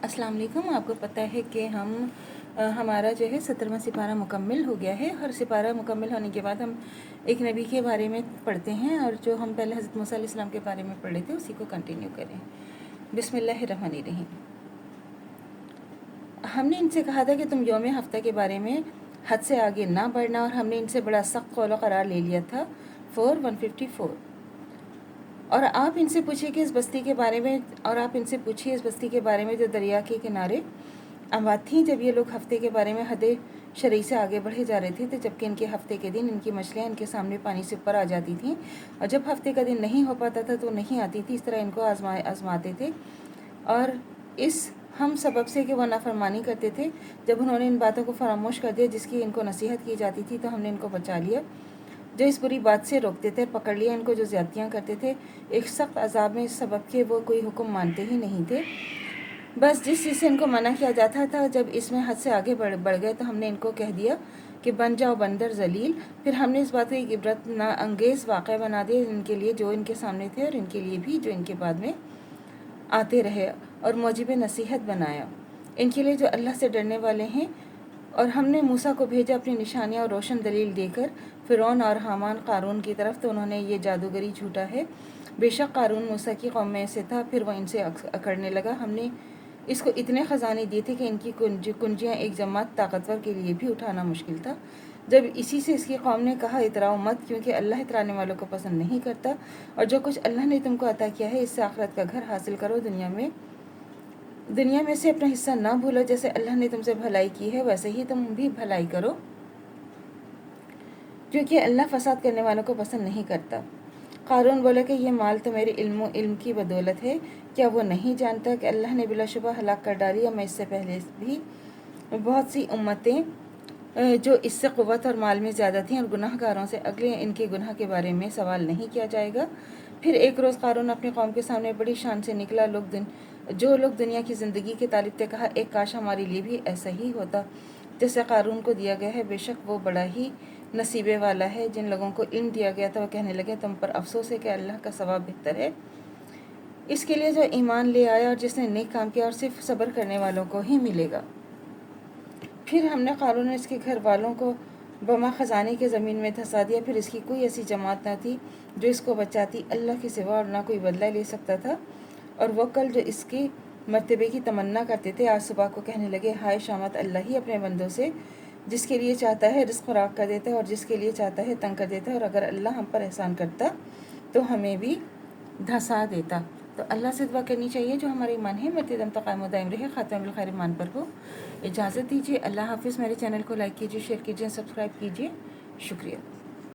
अस्सलाम वालेकुम। आपको पता है कि हमारा जो है 17वां सिपारा मुकम्मल हो गया है। हर सिपारा मुकम्मल होने के बाद हम एक नबी के बारे में पढ़ते हैं, और जो हम पहले हज़रत मूसा अलैहिस्सलाम के बारे में पढ़ रहे थे उसी को कंटिन्यू करें। बिस्मिल्लाहिर्रहमानिर्रहीम। हमने इनसे कहा था कि तुम यौम हफ्ता के बारे में हद से आगे ना बढ़ना, और हमने इनसे बड़ा सख्त कौल करार ले लिया था। 154। और आप इनसे पूछिए कि इस बस्ती के बारे में, और आप इनसे पूछिए इस बस्ती के बारे में जो दरिया के किनारे आबाद थी, जब ये लोग हफ्ते के बारे में हद शरई से आगे बढ़े जा रहे थे, तो जबकि इनके हफ्ते के दिन इनकी मछलियाँ इनके सामने पानी से ऊपर आ जाती थीं, और जब हफ्ते का दिन नहीं हो पाता था तो नहीं आती थी। इस तरह इनको आजमाते थे, और इस हम सबब से कि वह नाफरमानी करते थे। जब उन्होंने इन बातों को फरामोश कर दिया जिसकी इनको नसीहत की जाती थी, तो हमने इनको बचा लिया। जो इस बुरी बात से रोकते थे, पकड़ लिया इनको जो ज़्यादतियाँ करते थे एक सख्त अजाब में, इस सबब के वो कोई हुक्म मानते ही नहीं थे। बस जिस चीज़ से इनको मना किया जाता था, जब इसमें हद से आगे बढ़ गए तो हमने इनको कह दिया कि बन जाओ बंदर जलील। फिर हमने इस बात को एक इबरत ना अंगेज़ वाक़या बना दिया इनके लिए जो इनके सामने थे, और इनके लिए भी जो इनके बाद में आते रहे, और मौजिब नसीहत बनाया इनके लिए जो अल्लाह से डरने वाले हैं। और हमने मूसा को भेजा अपनी निशानियाँ और रोशन दलील देकर फ़िरौन और हामान कारून की तरफ, तो उन्होंने ये जादूगरी झूठा है। बेशक कारून मूसा की कौम में से था, फिर वह इनसे अकड़ने लगा। हमने इसको इतने ख़जाने दिए थे कि इनकी कुंजियाँ एक जमात ताकतवर के लिए भी उठाना मुश्किल था। जब इसी से इसकी कौम ने कहा इतराओ मत, क्योंकि अल्लाह इतराने वालों को पसंद नहीं करता, और जो कुछ अल्लाह ने तुमको अता किया है इससे आखिरत का घर हासिल करो। दुनिया में से अपना हिस्सा ना भूलो। जैसे अल्लाह ने तुमसे भलाई की है वैसे ही तुम भी भलाई करो, क्योंकि अल्लाह फसाद करने वालों को पसंद नहीं करता। कारून बोला कि ये माल तो मेरे इल्म की बदौलत है। क्या वो नहीं जानता कि अल्लाह ने बिलाशुबा हलाक कर डाली, और मैं इससे पहले भी बहुत सी उम्मतें जो इससे क़ुव्वत और माल में ज़्यादा थीं, और गुनाहगारों से अगले इनके गुनाह के बारे में सवाल नहीं किया जाएगा। फिर एक रोज़ कारून अपनी कौम के सामने बड़ी शान से निकला। जो लोग दुनिया की ज़िंदगी के तालिब थे, कहा एक काश हमारे लिए भी ऐसा ही होता जैसे कारून को दिया गया है। बेशक वो बड़ा ही नसीबे वाला है। जिन लोगों को इल्म दिया गया था वह कहने लगे तुम पर अफसोस है कि अल्लाह का सवाब बेहतर है इसके लिए जो ईमान ले आया और जिसने नेक काम किया, और सिर्फ सब्र करने वालों को ही मिलेगा। फिर हमने कारून और इसके घर वालों को बमा ख़जाने के ज़मीन में धंसा दिया। फिर इसकी कोई ऐसी जमात न थी जो इसको बचाती अल्लाह के सिवा, और ना कोई बदला ले सकता था। और वो कल जो इसकी मर्तबे की तमन्ना करते थे, आज सुबह को कहने लगे हाय शामत, अल्लाह ही अपने बंदों से जिसके लिए चाहता है रिज़्क़ खुराक कर देता है, और जिसके लिए चाहता है तंग कर देता है। और अगर अल्लाह हम पर एहसान करता तो हमें भी धंसा देता। तो अल्लाह से दुआ करनी चाहिए जो हमारे ईमान है मरते दम तक कायम दायम रहे, ख़ात्मा बिल खैर ईमान पर हो। इजाज़त दीजिए। अल्लाह हाफ़िज़। मेरे चैनल को लाइक कीजिए, शेयर कीजिए, सब्सक्राइब कीजिए। शुक्रिया।